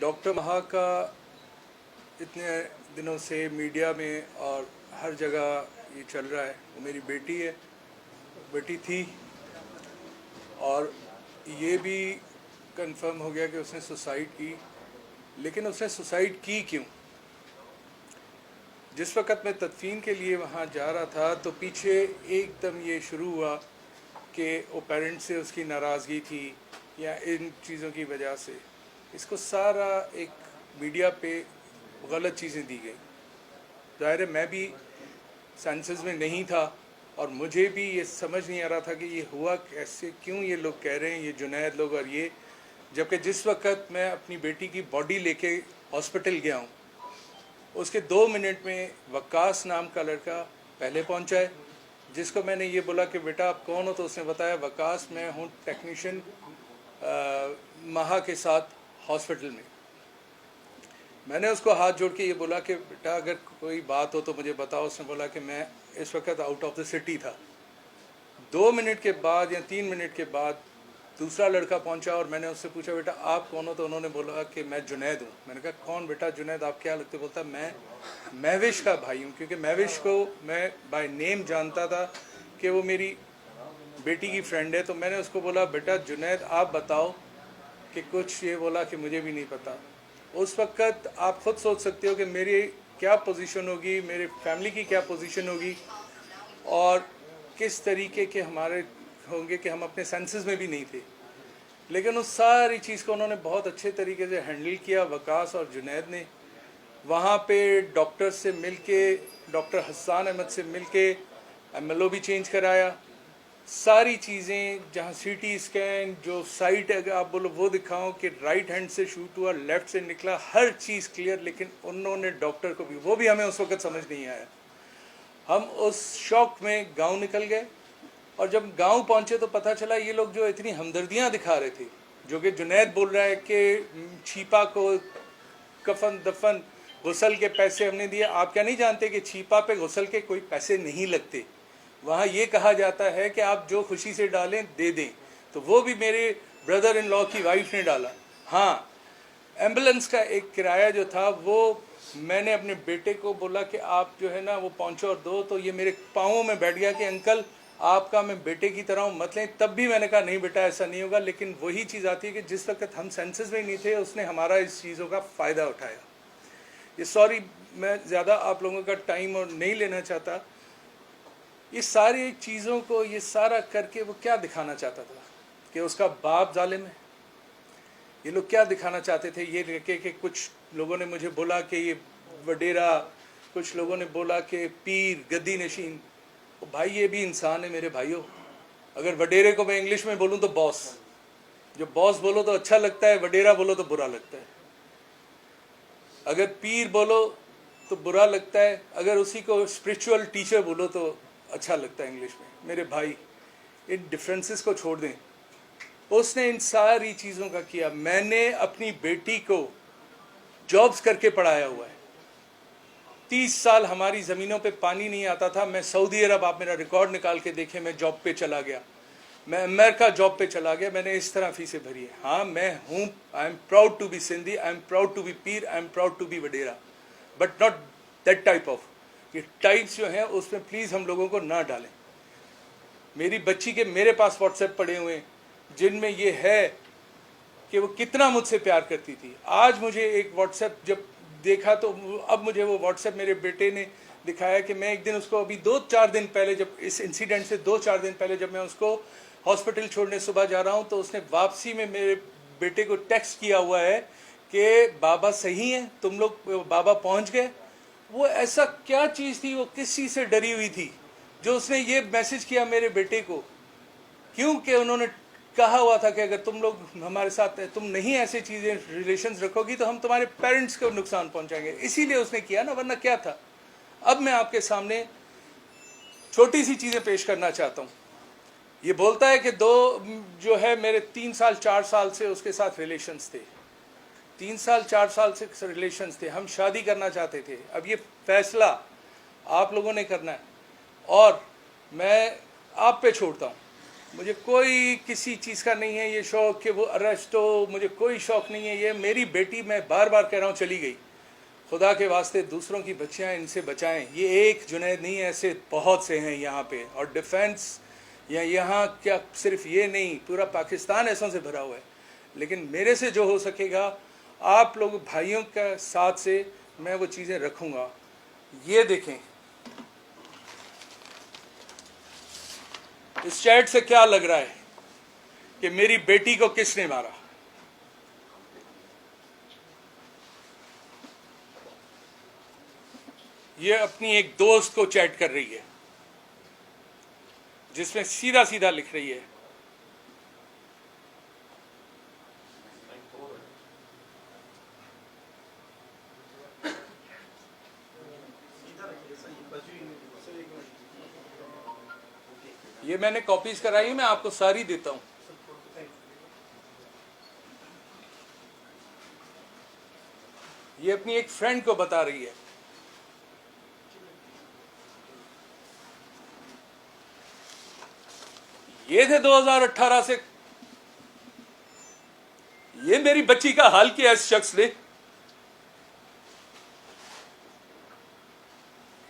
Doctor महा का इतने दिनों से मीडिया में और हर जगह ये चल रहा है। वो मेरी बेटी है, बेटी थी, और ये भी कंफर्म हो गया कि उसने सुसाइड की। लेकिन उसने सुसाइड की क्यों? जिस वक़्त मैं तदफीन के लिए वहाँ जा रहा था तो पीछे एकदम ये शुरू हुआ कि वो पेरेंट्स से उसकी नाराज़गी थी या इन चीज़ों की वजह से इसको सारा एक मीडिया पे गलत चीज़ें दी गई। ज़ाहिर है मैं भी सेंसेस में नहीं था और मुझे भी ये समझ नहीं आ रहा था कि ये हुआ कैसे, क्यों ये लोग कह रहे हैं, ये जुनैद लोग और ये, जबकि जिस वक़्त मैं अपनी बेटी की बॉडी लेके हॉस्पिटल गया हूँ उसके 2 मिनट में वक्कास नाम का लड़का पहले पहुँचा है, जिसको मैंने ये बोला कि बेटा आप कौन हो, तो उसने बताया वक्कास मैं हूँ टेक्नीशियन महा के साथ हॉस्पिटल में। मैंने उसको हाथ जोड़ के ये बोला कि बेटा अगर कोई बात हो तो मुझे बताओ। उसने बोला कि मैं इस वक्त आउट ऑफ द सिटी था। 2 मिनट के बाद या 3 मिनट के बाद दूसरा लड़का पहुंचा और मैंने उससे पूछा बेटा आप कौन हो, तो उन्होंने बोला कि मैं जुनैद हूँ। मैंने कहा कौन बेटा जुनैद, आप क्या लगते? बोलता मैं महविश का भाई हूँ, क्योंकि महविश को मैं बाय नेम जानता था कि वो मेरी बेटी की फ्रेंड है। तो मैंने उसको बोला बेटा जुनैद आप बताओ कि कुछ, ये बोला कि मुझे भी नहीं पता। उस वक़्त आप ख़ुद सोच सकते हो कि मेरी क्या पोजीशन होगी, मेरे फैमिली की क्या पोजीशन होगी और किस तरीके के हमारे होंगे कि हम अपने सेंसेस में भी नहीं थे। लेकिन उस सारी चीज़ को उन्होंने बहुत अच्छे तरीके से हैंडल किया, वकास और जुनैद ने। वहाँ पे डॉक्टर से मिल के, डॉक्टर हसन अहमद से मिल के MLO भी चेंज कराया। सारी चीज़ें, जहाँ CT स्कैन, जो साइट अगर आप बोलो वो दिखाओ कि राइट हैंड से शूट हुआ, लेफ़्ट से निकला, हर चीज़ क्लियर। लेकिन उन्होंने डॉक्टर को भी, वो भी हमें उस वक्त समझ नहीं आया। हम उस शौक में गांव निकल गए और जब गांव पहुंचे तो पता चला ये लोग जो इतनी हमदर्दियां दिखा रहे थे, जो कि जुनैद बोल रहा है कि छीपा को कफन दफन गुसल के पैसे हमने दिए। आप क्या नहीं जानते कि छीपा पे गुसल के कोई पैसे नहीं लगते। वहाँ ये कहा जाता है कि आप जो खुशी से डालें दे दें। तो वो भी मेरे ब्रदर इन लॉ की वाइफ ने डाला। हाँ, एम्बुलेंस का एक किराया जो था वो मैंने अपने बेटे को बोला कि आप जो है ना वो पहुँचो और दो। तो ये मेरे पाँवों में बैठ गया कि अंकल आपका मैं बेटे की तरह हूँ, मत लें। तब भी मैंने कहा नहीं बेटा ऐसा नहीं होगा। लेकिन वही चीज़ आती है कि जिस वक्त हम सेंसेस में नहीं थे उसने हमारा इस चीज़ों का फ़ायदा उठाया। ये सॉरी मैं ज़्यादा आप लोगों का टाइम और नहीं लेना चाहता। ये सारी चीज़ों को ये सारा करके वो क्या दिखाना चाहता था कि उसका बाप जालिम है। ये लोग क्या दिखाना चाहते थे ये लेके कि कुछ लोगों ने मुझे बोला कि ये वडेरा, कुछ लोगों ने बोला कि पीर गद्दी नशीन। भाई ये भी इंसान है मेरे भाइयों। अगर वडेरे को मैं इंग्लिश में बोलूँ तो बॉस, जो बॉस बोलो तो अच्छा लगता है, वडेरा बोलो तो बुरा लगता है। अगर पीर बोलो तो बुरा लगता है, अगर उसी को स्पिरिचुअल टीचर बोलो तो अच्छा लगता है इंग्लिश में। मेरे भाई इन डिफरेंसेस को छोड़ दें। उसने इन सारी चीज़ों का किया। मैंने अपनी बेटी को जॉब्स करके पढ़ाया हुआ है। 30 साल हमारी ज़मीनों पे पानी नहीं आता था। मैं सऊदी अरब, आप मेरा रिकॉर्ड निकाल के देखें, मैं जॉब पे चला गया, मैं अमेरिका जॉब पे चला गया, मैंने इस तरह फीसें भरी है। हाँ मैं हूँ, I am proud to be Sindhi, I am proud to be pir, I am proud to be wadera, but not that type of. ये टाइप्स जो हैं उसमें प्लीज़ हम लोगों को ना डालें। मेरी बच्ची के मेरे पास व्हाट्सएप पड़े हुए हैं जिनमें ये है कि वो कितना मुझसे प्यार करती थी। आज मुझे एक व्हाट्सएप जब देखा तो अब मुझे वो व्हाट्सएप मेरे बेटे ने दिखाया कि मैं एक दिन उसको, अभी 2-4 दिन पहले, जब इस इंसिडेंट से 2-4 दिन पहले जब मैं उसको हॉस्पिटल छोड़ने सुबह जा रहा हूँ तो उसने वापसी में मेरे बेटे को टेक्स्ट किया हुआ है कि बाबा सही हैं तुम लोग, बाबा पहुँच गए। वो ऐसा क्या चीज़ थी, वो किस चीज़ से डरी हुई थी जो उसने ये मैसेज किया मेरे बेटे को? क्योंकि उन्होंने कहा हुआ था कि अगर तुम लोग हमारे साथ, तुम नहीं ऐसे चीज़ें रिलेशंस रखोगी तो हम तुम्हारे पेरेंट्स को नुकसान पहुंचाएंगे। इसीलिए उसने किया ना, वरना क्या था। अब मैं आपके सामने छोटी सी चीज़ें पेश करना चाहता हूँ। ये बोलता है कि जो है मेरे 3 साल 4 साल से उसके साथ रिलेशंस थे, 3 साल 4 साल से रिलेशंस थे, हम शादी करना चाहते थे। अब ये फैसला आप लोगों ने करना है और मैं आप पे छोड़ता हूँ। مجھے کوئی کسی چیز کا نہیں ہے یہ شوق کہ وہ اریسٹ ہو، مجھے کوئی شوق نہیں ہے. یہ میری بیٹی، میں بار بار کہہ رہا ہوں، چلی گئی. خدا کے واسطے دوسروں کی بچیاں ان سے بچائیں. یہ ایک جنید نہیں ہے، ایسے بہت سے ہیں یہاں پہ. اور ڈیفنس یا یہاں کیا صرف یہ نہیں، پورا پاکستان ایسوں سے بھرا ہوا ہے. لیکن میرے سے جو ہو سکے گا، آپ لوگ بھائیوں کے ساتھ سے میں وہ چیزیں رکھوں گا. یہ دیکھیں اس چیٹ سے کیا لگ رہا ہے کہ میری بیٹی کو کس نے مارا. یہ اپنی ایک دوست کو چیٹ کر رہی ہے جس میں سیدھا سیدھا لکھ رہی ہے یہ میں نے کاپیز کرائی، میں آپ کو ساری دیتا ہوں. یہ اپنی ایک فرینڈ کو بتا رہی ہے. یہ تھے 2018 سے. یہ میری بچی کا حال کیا اس شخص نے.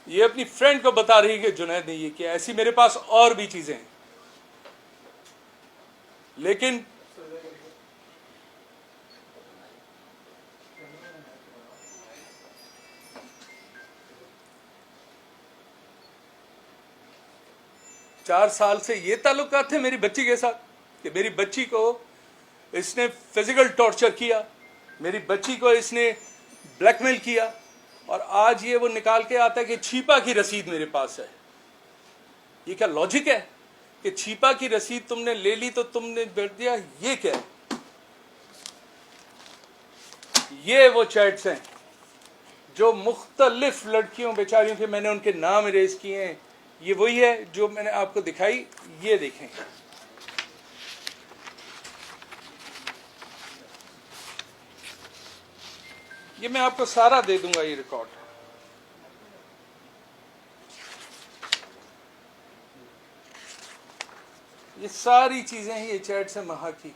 یہ اپنی فرینڈ کو بتا رہی کہ جنید نے یہ کیا. ایسی میرے پاس اور بھی چیزیں ہیں. لیکن چار سال سے یہ تعلقات تھے میری بچی کے ساتھ کہ میری بچی کو اس نے فزیکل ٹارچر کیا، میری بچی کو اس نے بلیک میل کیا. اور آج یہ وہ نکال کے آتا ہے کہ چھیپا کی رسید میرے پاس ہے. یہ کیا لاجک ہے کہ چھیپا کی رسید تم نے لے لی تو تم نے بیٹھ دیا؟ یہ کیا ہے؟ یہ وہ چیٹس ہیں جو مختلف لڑکیوں بیچاریوں کے میں نے ان کے نام اریز کیے ہیں. یہ وہی ہے جو میں نے آپ کو دکھائی. یہ دیکھیں، یہ میں آپ کو سارا دے دوں گا یہ ریکارڈ. یہ ساری چیزیں ہیں، یہ چیٹ سے مہا کی.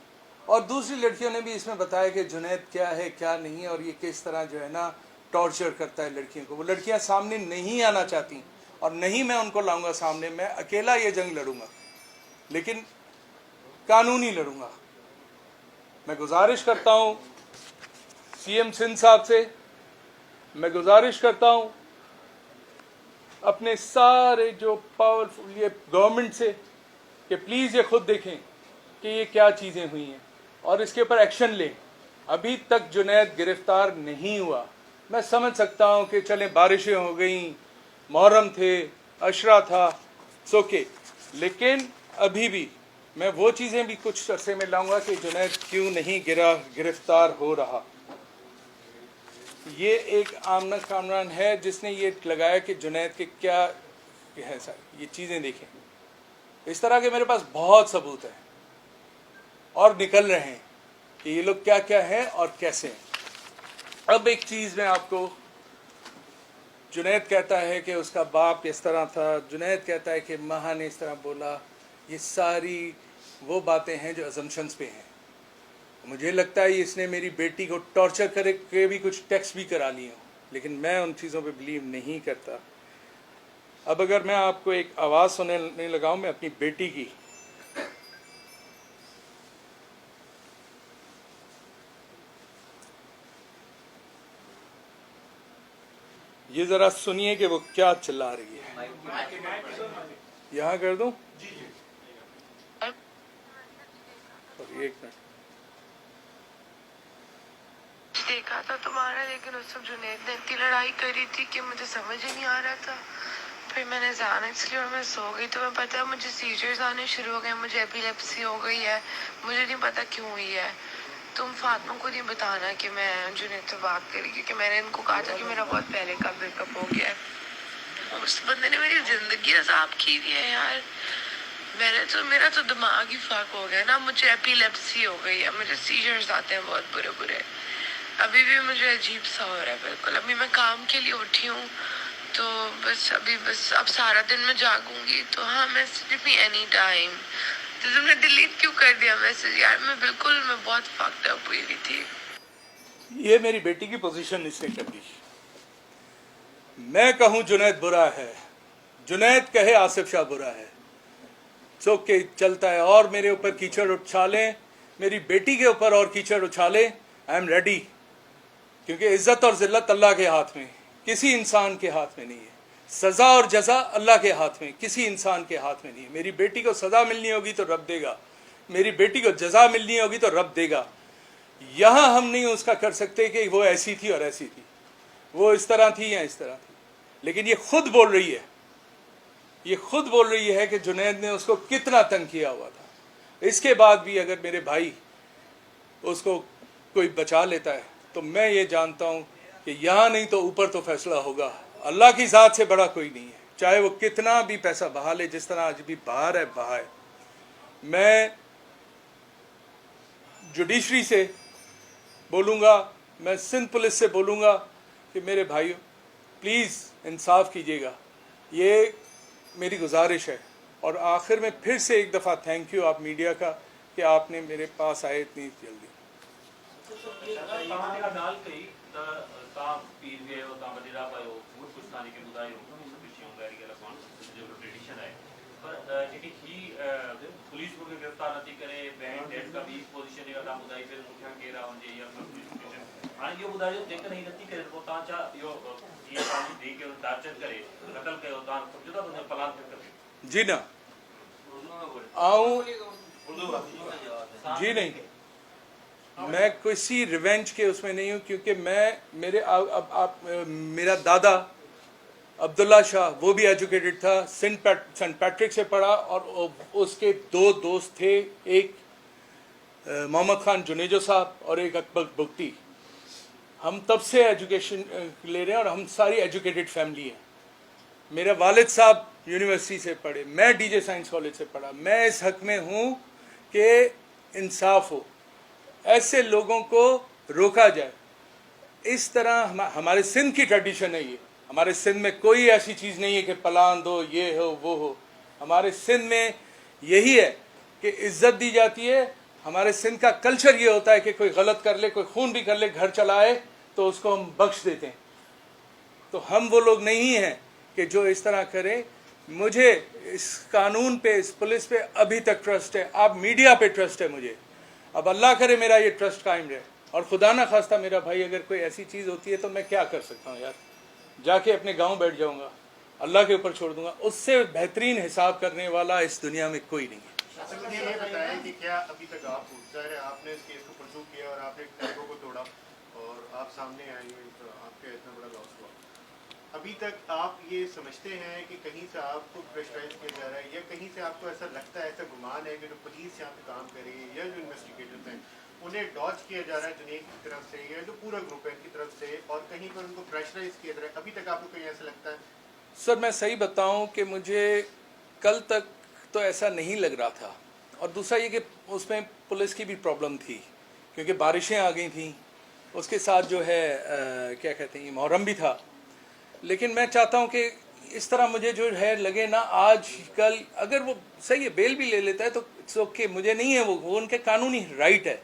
اور دوسری لڑکیوں نے بھی اس میں بتایا کہ جنید کیا ہے کیا نہیں ہے، اور یہ کس طرح جو ہے نا ٹارچر کرتا ہے لڑکیوں کو. وہ لڑکیاں سامنے نہیں آنا چاہتی اور نہیں میں ان کو لاؤں گا سامنے. میں اکیلا یہ جنگ لڑوں گا، لیکن قانونی لڑوں گا. میں گزارش کرتا ہوں سی ایم سندھ صاحب سے، میں گزارش کرتا ہوں اپنے سارے جو پاورفل یہ گورنمنٹ سے کہ پلیز یہ خود دیکھیں کہ یہ کیا چیزیں ہوئی ہیں اور اس کے اوپر ایکشن لیں. ابھی تک جنید گرفتار نہیں ہوا. میں سمجھ سکتا ہوں کہ چلیں بارشیں ہو گئیں، محرم تھے، عشرہ تھا، سوکے، لیکن ابھی بھی میں وہ چیزیں بھی کچھ عرصے میں لاؤں گا کہ جنید کیوں نہیں گرفتار ہو رہا. یہ ایک آمنہ کامران ہے جس نے یہ لگایا کہ جنید کے کیا ہے. سر یہ چیزیں دیکھیں، اس طرح کے میرے پاس بہت ثبوت ہیں اور نکل رہے ہیں کہ یہ لوگ کیا کیا ہیں اور کیسے ہیں. اب ایک چیز میں آپ کو، جنید کہتا ہے کہ اس کا باپ اس طرح تھا، جنید کہتا ہے کہ مہا نے اس طرح بولا. یہ ساری وہ باتیں ہیں جو اسمپشنز پہ ہیں. مجھے لگتا ہے اس نے میری بیٹی کو ٹارچر کرے کے بھی کچھ ٹیکسٹ بھی کرا لیے ہوں، لیکن میں ان چیزوں پہ بلیو نہیں کرتا. اب اگر میں آپ کو ایک آواز سننے لگاؤں میں اپنی بیٹی کی، یہ ذرا سنیے کہ وہ کیا چلا رہی ہے. یہاں کر دوں؟ ایک منٹ. دیکھا تھا تمہارا، لیکن اس وقت جنید نے اتنی لڑائی کری تھی کہ مجھے سمجھ ہی نہیں آ رہا تھا. پھر میں نے زانکس لی اور میں سو گئی تو میں پتا مجھے سیجرز آنے شروع ہو گئے، مجھے ایپیلیپسی ہو گئی ہے. مجھے نہیں پتا کیوں ہوئی ہے. تم فاطمہ کو نہیں بتانا کہ میں جنید سے بات کری، کیونکہ میں نے ان کو کہا تھا کہ میرا بہت پہلے کا بریک اپ ہو گیا ہے. اس بندے نے میری زندگی عذاب کی ہوئی ہے یار. میرا تو دماغ ہی فرق ہو گیا نا. مجھے ایپیلیپسی ہو گئی ہے، مجھے سیجرز آتے ہیں بہت برے برے. ابھی بھی مجھے عجیب سا ہو رہا ہے بالکل. ابھی میں کام کے لیے اٹھی ہوں تو بس اب سارا دن میں جاگوں گی تو ہاں میں سلیپی اینی ٹائم. तो तुमने डिलीट क्यों कर दिया मैसेज यार? मैं बहुत फक्ड अप हुई हुई थी। ये मेरी बेटी की पोजीशन इसने कर दी। मैं कहूं जुनैद बुरा है, जुनैद कहे आसिफ शाह बुरा है, चौक के चलता है, और मेरे ऊपर कीचड़ उछालें, मेरी बेटी के ऊपर और कीचड़ उछालें, आई एम रेडी। क्योंकि इज्जत और जिल्लत अल्लाह के हाथ में, किसी इंसान के हाथ में नहीं है। सज़ा और जज़ा अल्लाह के हाथ में, किसी इंसान के हाथ में नहीं है। मेरी बेटी को सज़ा मिलनी होगी तो रब देगा, मेरी बेटी को जज़ा मिलनी होगी तो रब देगा। यहाँ हम नहीं उसका कर सकते कि वो ऐसी थी और ऐसी थी, वो इस तरह थी या इस तरह थी। लेकिन ये खुद बोल रही है, ये खुद बोल रही है कि जुनैद ने उसको कितना तंग किया हुआ था। इसके बाद भी अगर मेरे भाई उसको कोई बचा लेता है तो मैं ये जानता हूँ कि यहाँ नहीं तो ऊपर तो फैसला होगा। अल्लाह की ज़ात से बड़ा कोई नहीं है, चाहे वो कितना भी पैसा बहा ले, जिस तरह आज भी बाहर है बहा है। मैं जुडिशरी से बोलूँगा, मैं सिंध पुलिस से बोलूँगा कि मेरे भाइयों प्लीज़ इंसाफ कीजिएगा, ये मेरी गुजारिश है। और आखिर में फिर से एक दफ़ा थैंक यू आप मीडिया का कि आपने मेरे पास आए इतनी जल्दी। पुलिस को गिरफ्तार नहीं करे, बैंड डेट का भी पोजीशन का काम बुधाई फिर मुख्या के रहा होंगे या पुलिस स्टेशन आणि यो बुधाई जो देख नहीं नती करे को तांचा यो ये काम दे के टार्चर करे कत्ल के उतार जुदा बने प्लान कर जी ना आऊं जी नहीं, मैं किसी रिवेंज के उसमें नहीं हूँ, क्योंकि मैं मेरे मेरा दादा अब्दुल्ला शाह वो भी एजुकेटेड था, सेंट पैट्रिक से पढ़ा, और उसके दो दोस्त थे, एक मोहम्मद खान जुनेजो साहब और एक अकबर बुख्ती। हम तब से एजुकेशन ले रहे हैं और हम सारी एजुकेटेड फैमिली हैं। मेरे वालिद साहब यूनिवर्सिटी से पढ़े, मैं डीजे साइंस कॉलेज से पढ़ा। मैं इस हक में हूँ कि इंसाफ हो, ऐसे लोगों को रोका जाए। इस तरह हमारे सिंध की ट्रेडिशन है, ये हमारे सिंध में कोई ऐसी चीज़ नहीं है कि पलान दो, ये हो वो हो। हमारे सिंध में यही है कि इज्जत दी जाती है। हमारे सिंध का कल्चर ये होता है कि कोई गलत कर ले, कोई खून भी कर ले, घर चलाए तो उसको हम बख्श देते हैं। तो हम वो लोग नहीं हैं कि जो इस तरह करें। मुझे इस कानून पे, इस पुलिस पे अभी तक ट्रस्ट है, आप मीडिया पे ट्रस्ट है मुझे। अब अल्लाह करे मेरा ये ट्रस्ट कायम रहे, और खुदा ना खास्ता मेरा भाई अगर कोई ऐसी चीज़ होती है तो मैं क्या कर सकता हूँ यार, जाके अपने गांव बैठ जाऊंगा, अल्लाह के ऊपर छोड़ दूंगा। उससे बेहतरीन हिसाब करने वाला इस दुनिया में कोई नहीं है। मुझे ये बताएं कि क्या अभी तक आप आपने इस केस को परसू किया और आपने टैगों को तोड़ा और आप सामने आए हुए, तो आपका इतना बड़ा लॉस हुआ, अभी तक आप ये समझते हैं कि कहीं से आपको प्रेशराइज किया जा रहा है, या कहीं से आपको ऐसा लगता है, ऐसा गुमान है कि जो पुलिस यहाँ पे काम करे या जो इन्वेस्टिगेटर्स हैं उन्हें डॉज किया जा रहा है जुनैद की तरफ से या जो पूरा ग्रुप है इनकी तरफ से, और कहीं पर उनको प्रेशराइज किया जा रहा है? अभी तक आपको कहीं ऐसा लगता है? सर मैं सही बताऊं कि मुझे कल तक तो ऐसा नहीं लग रहा था, और दूसरा ये कि उसमें पुलिस की भी प्रॉब्लम थी क्योंकि बारिशें आ गई थी, उसके साथ जो है क्या कहते हैं मुहर्रम भी था। लेकिन मैं चाहता हूं कि इस तरह मुझे जो है लगे ना, आज कल अगर वो सही है बेल भी ले लेता है तो इट्स ओके, मुझे नहीं है, वो उनके कानूनी राइट है।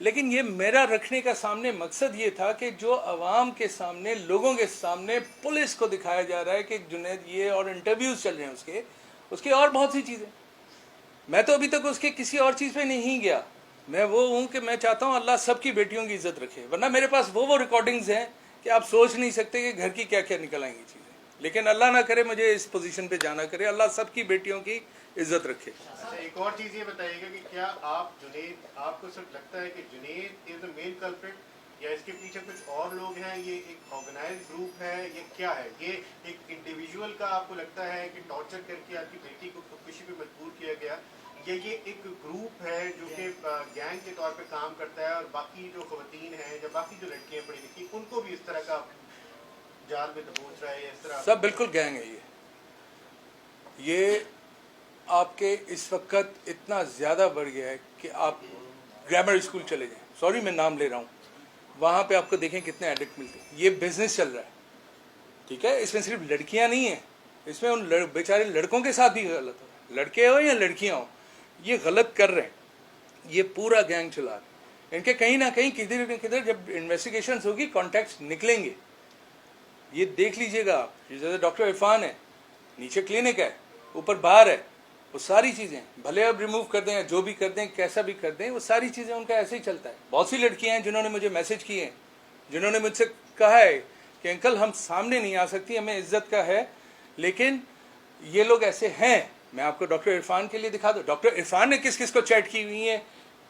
लेकिन ये मेरा रखने का सामने मकसद ये था कि जो अवाम के सामने, लोगों के सामने पुलिस को दिखाया जा रहा है कि जुनैद ये, और इंटरव्यूज़ चल रहे हैं उसके और बहुत सी चीज़ें। मैं तो अभी तक उसके किसी और चीज़ पे नहीं गया। मैं वो हूँ कि मैं चाहता हूँ अल्लाह सबकी बेटियों की इज्जत रखे, वरना मेरे पास वो रिकॉर्डिंग्स हैं कि आप सोच नहीं सकते कि घर की क्या क्या निकल आएंगी चीज़ें। लेकिन अल्लाह ना करे मुझे इस पोजीशन पे जाना करे, अल्लाह सबकी बेटियों की इज्जत रखे। अच्छा, एक और चीज़ ये बताइएगा कि क्या आप जुनैद, आपको सिर्फ लगता है कि Junaid is the main culprit, या इसके पीछे कुछ और लोग हैं, ये एक ऑर्गेनाइज ग्रुप है, ये क्या है? ये एक इंडिविजुअल का आपको लगता है कि टॉर्चर करके आपकी बेटी को खुदकुशी पे मजबूर किया गया, या ये एक ग्रुप है जो कि गैंग के तौर पे काम करता है, और बाकी जो खवातीन हैं या बाकी जो लड़कियां पढ़ी लिखी उनको भी इस तरह का जाल में दबोच रहा है, इस तरह? सब बिल्कुल गैंग है ये आपके इस वक्त इतना ज़्यादा बढ़ गया है कि आप ग्रामर स्कूल चले जाएं, सॉरी मैं नाम ले रहा हूँ, वहाँ पे आपको देखें कितने एडिक्ट मिलते हैं। ये बिजनेस चल रहा है, ठीक है? इसमें सिर्फ लड़कियाँ नहीं हैं, इसमें उन बेचारे लड़कों के साथ भी गलत हो, लड़के हो या लड़कियाँ हो, ये गलत कर रहे हैं, ये पूरा गैंग चला रहे हैं। इनके कहीं ना कहीं किधर न किधर जब इन्वेस्टिगेशन होगी कॉन्टैक्ट्स निकलेंगे, ये देख लीजिएगा आप। जैसे डॉक्टर इरफान है, नीचे क्लिनिक है, ऊपर बार है, वो सारी चीज़ें भले अब रिमूव कर दें या जो भी कर दें, कैसा भी कर दें, वो सारी चीज़ें उनका ऐसे ही चलता है। बहुत सी लड़कियां हैं जिन्होंने मुझे मैसेज किए हैं, जिन्होंने मुझसे कहा है कि अंकल हम सामने नहीं आ सकती, हमें इज्जत का है, लेकिन ये लोग ऐसे हैं। मैं आपको डॉक्टर इरफान के लिए दिखा दूँ, डॉक्टर इरफान ने किस किस को चैट की हुई है,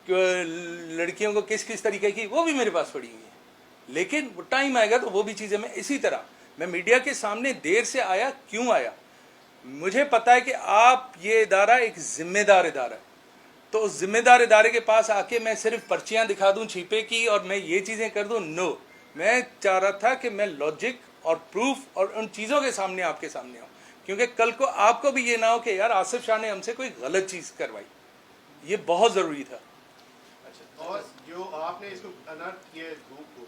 लड़कियों को किस किस तरीके की, वो भी मेरे पास पड़ी हुई है। लेकिन वो टाइम आएगा तो वो भी चीज़ें मैं इसी तरह, मैं मीडिया के सामने देर से आया, क्यों आया, मुझे पता है कि आप ये इदारा एक जिम्मेदार इदारा है, तो उस जिम्मेदार इदारे के पास आके मैं सिर्फ पर्चियां दिखा दूं छीपे की और मैं ये चीज़ें कर दूं, नो। मैं चाह रहा था कि मैं लॉजिक और प्रूफ और उन चीज़ों के सामने आपके सामने आऊँ, क्योंकि कल को आपको भी ये ना हो कि यार आसिफ शाह ने हमसे कोई गलत चीज़ करवाई, ये बहुत ज़रूरी था। अच्छा, और जो आपने इसको अनर्थ किया ग्रुप को,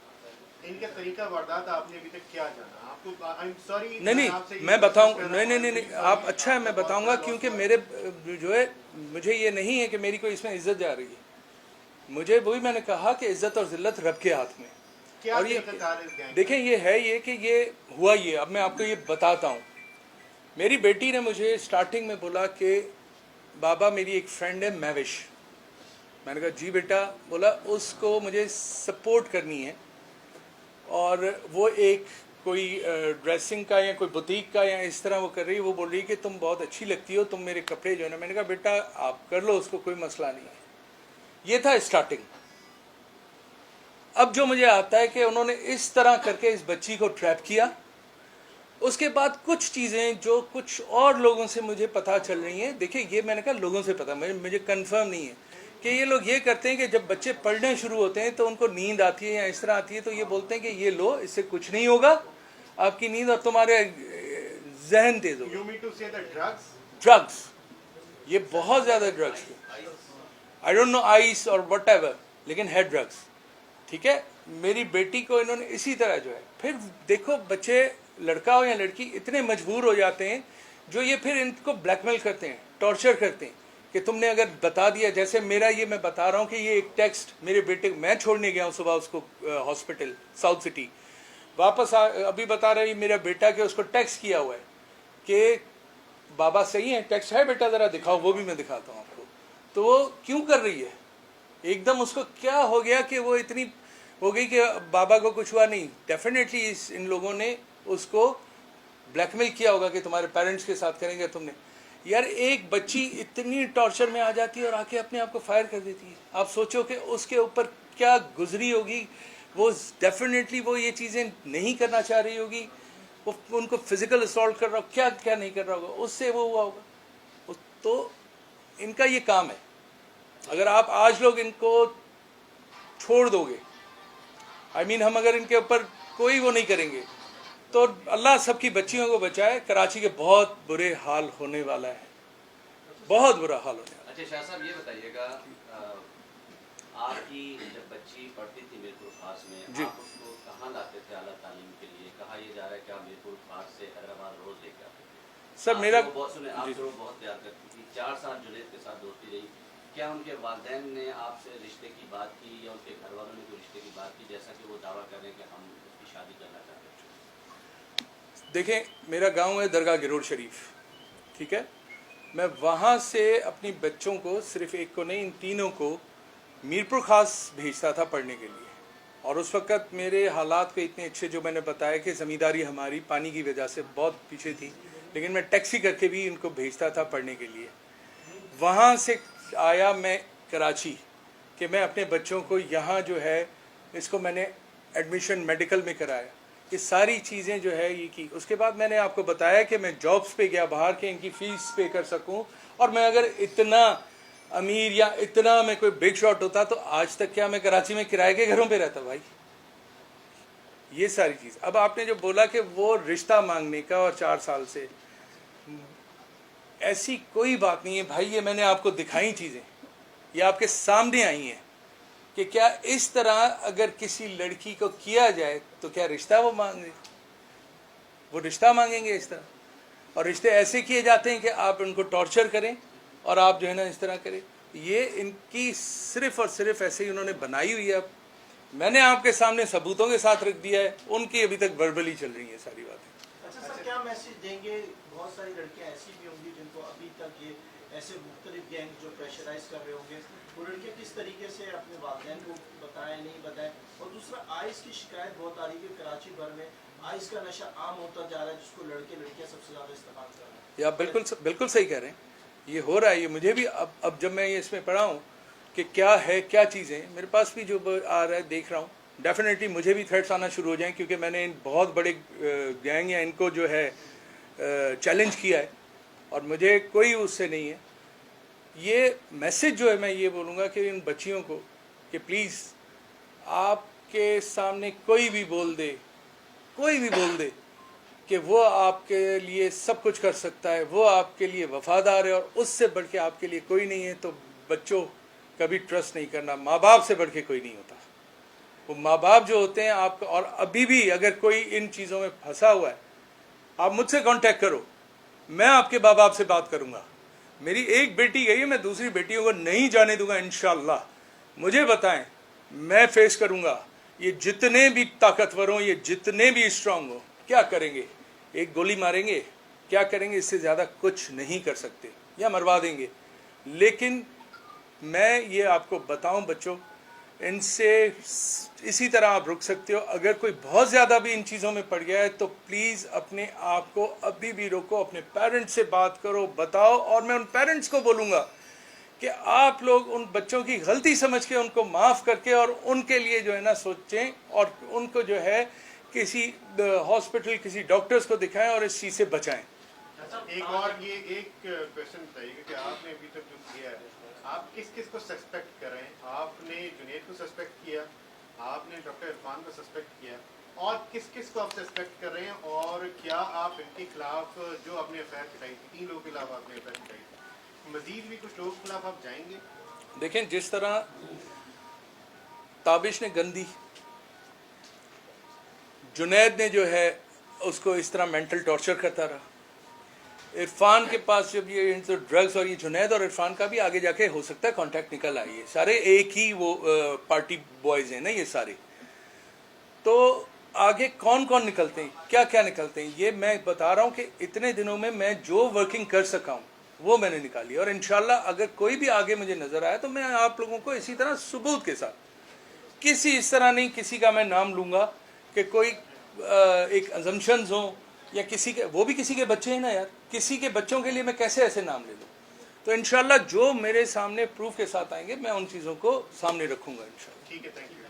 इनका तरीका वारदात आपने अभी तक क्या जाना? आपको आई एम सॉरी, नहीं मैं बताऊं, नहीं आप, अच्छा है मैं बताऊंगा, क्योंकि मेरे जो है, मुझे ये नहीं है कि मेरी कोई इसमें इज्जत जा रही है, मुझे वही मैंने कहा कि इज्जत और जिल्लत रब के हाथ में। और ये देखें, ये है ये कि ये हुआ, ये अब मैं आपको ये बताता हूँ। मेरी बेटी ने मुझे स्टार्टिंग में बोला कि बाबा मेरी एक फ्रेंड है महविश। मैंने कहा जी बेटा, बोला उसको मुझे सपोर्ट करनी है, और वो एक कोई ड्रेसिंग का या कोई बुटीक का या इस तरह वो कर रही है, वो बोल रही है कि तुम बहुत अच्छी लगती हो, तुम मेरे कपड़े जो है ना। मैंने कहा बेटा आप कर लो, उसको कोई मसला नहीं है। ये था स्टार्टिंग। अब जो मुझे आता है कि उन्होंने इस तरह करके इस बच्ची को ट्रैप किया, उसके बाद कुछ चीज़ें जो कुछ और लोगों से मुझे पता चल रही हैं। देखिए ये मैंने कहा लोगों से पता, मुझे कंफर्म नहीं है कि ये लोग ये करते हैं कि जब बच्चे पढ़ने शुरू होते हैं तो उनको नींद आती है या इस तरह आती है, तो ये बोलते हैं कि ये लो, इससे कुछ नहीं होगा, आपकी नींद और तुम्हारे जहन तेज होगा। ड्रग्स, ये बहुत ज़्यादा drugs, I don't know ice और वट एवर, लेकिन है ड्रग्स, ठीक है। मेरी बेटी को इन्होंने इसी तरह जो है, फिर देखो बच्चे, लड़का हो या लड़की, इतने मजबूर हो जाते हैं जो ये फिर इनको ब्लैकमेल करते हैं, टॉर्चर करते हैं कि तुमने अगर बता दिया, जैसे मेरा ये मैं बता रहा हूँ कि ये एक टेक्स्ट मेरे बेटे, मैं छोड़ने गया हूँ सुबह उसको हॉस्पिटल साउथ सिटी, वापस अभी बता रही मेरा बेटा कि उसको टेक्स्ट किया हुआ है कि बाबा सही है, टेक्स्ट है बेटा ज़रा दिखाओ, वो भी मैं दिखाता हूँ आपको। तो वो क्यों कर रही है, एकदम उसको क्या हो गया कि वो इतनी हो गई कि बाबा को कुछ हुआ नहीं। डेफिनेटली इन लोगों ने उसको ब्लैकमेल किया होगा कि तुम्हारे पेरेंट्स के साथ करेंगे तुमने। यार एक बच्ची इतनी टॉर्चर में आ जाती है और आके अपने आप को फायर कर देती है, आप सोचो कि उसके ऊपर क्या गुजरी होगी। वो डेफिनेटली वो ये चीज़ें नहीं करना चाह रही होगी, वो उनको फिजिकल असॉल्ट कर रहा हो, क्या क्या नहीं कर रहा होगा, उससे वो हुआ होगा। तो इनका ये काम है, अगर आप आज लोग इनको छोड़ दोगे, हम अगर इनके ऊपर कोई वो नहीं करेंगे तो अल्लाह सबकी बच्चियों को बचाए। कराची के बहुत बुरे हाल होने वाला है, बहुत बुरा हाल होने वाला है। अच्छा शाह साहब ये बताइएगा, आपकी जब बच्ची पढ़ती थी मीरपुर खास में, आप उसको कहाँ लाते थे आला तालीम के लिए? कहा यह जा रहा है कि आप मीरपुर खास से हैदराबाद रोज लेके आते थे। सर मेरा बहुत सुने, आप तो बहुत प्यार करती थी, 4 साल जुनैद के साथ दोस्ती रही, क्या उनके वालिदैन ने आपसे रिश्ते की बात की या उनके घर वालों ने कोई रिश्ते की बात की, जैसा कि वो दावा कर रहे हैं कि हम उसकी शादी करना चाहते हैं? देखें मेरा गांव है दरगाह गिरोड़ शरीफ, ठीक है, मैं वहाँ से अपनी बच्चों को, सिर्फ एक को नहीं इन तीनों को मीरपुर खास भेजता था पढ़ने के लिए। और उस वक़्त मेरे हालात को इतने अच्छे, जो मैंने बताया कि ज़मींदारी हमारी पानी की वजह से बहुत पीछे थी, लेकिन मैं टैक्सी करके भी इनको भेजता था पढ़ने के लिए। वहाँ से आया मैं कराची कि मैं अपने बच्चों को यहाँ जो है इसको मैंने एडमिशन मेडिकल में कराया, ये सारी चीज़ें जो है ये की। उसके बाद मैंने आपको बताया कि मैं जॉब्स पे गया बाहर के इनकी फ़ीस पे कर सकूं, और मैं अगर इतना अमीर या इतना मैं कोई बिग शॉट होता तो आज तक क्या मैं कराची में किराए के घरों पे रहता भाई। ये सारी चीज़। अब आपने जो बोला कि वो रिश्ता मांगने का और 4 साल से, ऐसी कोई बात नहीं है भाई, ये मैंने आपको दिखाई चीज़ें, ये आपके सामने आई हैं कि क्या इस तरह अगर किसी लड़की को किया जाए तो क्या रिश्ता वो मांगे, वो रिश्ता मांगेंगे इस तरह। और रिश्ते ऐसे किए जाते हैं कि आप उनको टॉर्चर करें اور آپ جو ہے نا اس طرح کریں. یہ ان کی صرف اور صرف ایسے ہی انہوں نے بنائی ہوئی ہے. میں نے آپ کے سامنے ثبوتوں کے ساتھ رکھ دیا ہے, ان کی ابھی تک وربلی چل رہی ہیں ساری باتیں. اچھا سر, کیا میسج دیں گے؟ بہت ساری لڑکیاں ایسی بھی ہوں گی جن کو ابھی تک یہ ایسے مختلف گینگ جو پریشرائز کر رہے ہوں گے, وہ لڑکیاں کس طریقے سے اپنے والدین کو بتائیں نہیں بتائیں؟ اور دوسرا, آئس کی شکایت بہت آ رہی ہے کہ کراچی بھر میں آئس کا نشہ عام ہوتا جا رہا ہے, جس کو لڑکے لڑکیاں سب سے زیادہ استعمال کر رہے ہیں. یا بالکل صحیح کہہ رہے ہیں, یہ ہو رہا ہے. یہ مجھے بھی اب جب میں یہ اس میں پڑھا ہوں کہ کیا ہے کیا چیزیں, میرے پاس بھی جو آ رہا ہے دیکھ رہا ہوں, ڈیفینیٹلی مجھے بھی تھریٹس آنا شروع ہو جائیں, کیونکہ میں نے ان بہت بڑے گینگ یا ان کو جو ہے چیلنج کیا ہے اور مجھے کوئی اس سے نہیں ہے. یہ میسج جو ہے میں یہ بولوں گا کہ ان بچیوں کو کہ پلیز آپ کے سامنے کوئی بھی بول دے کہ وہ آپ کے لیے سب کچھ کر سکتا ہے, وہ آپ کے لیے وفادار ہے اور اس سے بڑھ کے آپ کے لیے کوئی نہیں ہے, تو بچوں کبھی ٹرسٹ نہیں کرنا. ماں باپ سے بڑھ کے کوئی نہیں ہوتا. وہ ماں باپ جو ہوتے ہیں آپ کو, اور ابھی بھی اگر کوئی ان چیزوں میں پھنسا ہوا ہے, آپ مجھ سے کانٹیکٹ کرو, میں آپ کے ماں باپ سے بات کروں گا. میری ایک بیٹی گئی ہے, میں دوسری بیٹیوں کو نہیں جانے دوں گا انشاءاللہ. مجھے بتائیں, میں فیس کروں گا. یہ جتنے بھی طاقتور ہوں, یہ جتنے بھی اسٹرانگ ہوں, کیا کریں گے؟ ایک گولی ماریں گے, کیا کریں گے؟ اس سے زیادہ کچھ نہیں کر سکتے, یا مروا دیں گے. لیکن میں یہ آپ کو بتاؤں بچوں, ان سے اسی طرح آپ رک سکتے ہو. اگر کوئی بہت زیادہ بھی ان چیزوں میں پڑ گیا ہے تو پلیز اپنے آپ کو ابھی بھی روکو, اپنے پیرنٹس سے بات کرو, بتاؤ. اور میں ان پیرنٹس کو بولوں گا کہ آپ لوگ ان بچوں کی غلطی سمجھ کے ان کو معاف کر کے اور ان کے لیے جو ہے نا سوچیں, اور ان کو جو ہے کسی ہاسپٹل, کسی ڈاکٹرز کو دکھائیں اور اس چیز سے بچائیں. ایک اور یہ ایک کویشچن بتائیے کہ آپ نے ابھی تک جو کیا ہے, آپ کس کس کو سسپیکٹ کر رہے ہیں؟ آپ نے جنید کو سسپیکٹ کیا, آپ نے ڈاکٹر عرفان کو سسپیکٹ کیا, اور کس کس کو آپ سسپیکٹ کر رہے ہیں؟ اور کیا آپ ان کے خلاف جو آپ نے ایف آئی آر کٹائی تھی, 3 لوگوں کے خلاف آپ نے ایف آئی آر کٹائی تھی, مزید بھی کچھ لوگوں کے خلاف آپ جائیں گے؟ دیکھیں, جس طرح تابش نے گندی, جنید نے جو ہے اس کو اس طرح مینٹل ٹارچر کرتا رہا, عرفان کے پاس جب یہ ڈرگز, اور یہ جنید اور عرفان کا بھی آگے جا کے ہو سکتا ہے کانٹیکٹ نکل آئی ہے, سارے ایک ہی وہ پارٹی بوائز ہیں نا یہ سارے, تو آگے کون کون نکلتے ہیں, کیا کیا نکلتے ہیں, یہ میں بتا رہا ہوں کہ اتنے دنوں میں میں جو ورکنگ کر سکا ہوں وہ میں نے نکالی. اور انشاءاللہ اگر کوئی بھی آگے مجھے نظر آیا تو میں آپ لوگوں کو اسی طرح ثبوت کے ساتھ, کسی اس طرح نہیں کسی کا میں نام لوں گا کہ کوئی ایک ازمپشنز ہوں, یا کسی کے, وہ بھی کسی کے بچے ہیں نا یار, کسی کے بچوں کے لیے میں کیسے ایسے نام لے لوں. تو انشاءاللہ جو میرے سامنے پروف کے ساتھ آئیں گے میں ان چیزوں کو سامنے رکھوں گا انشاءاللہ. ٹھیک ہے, تھینک یو.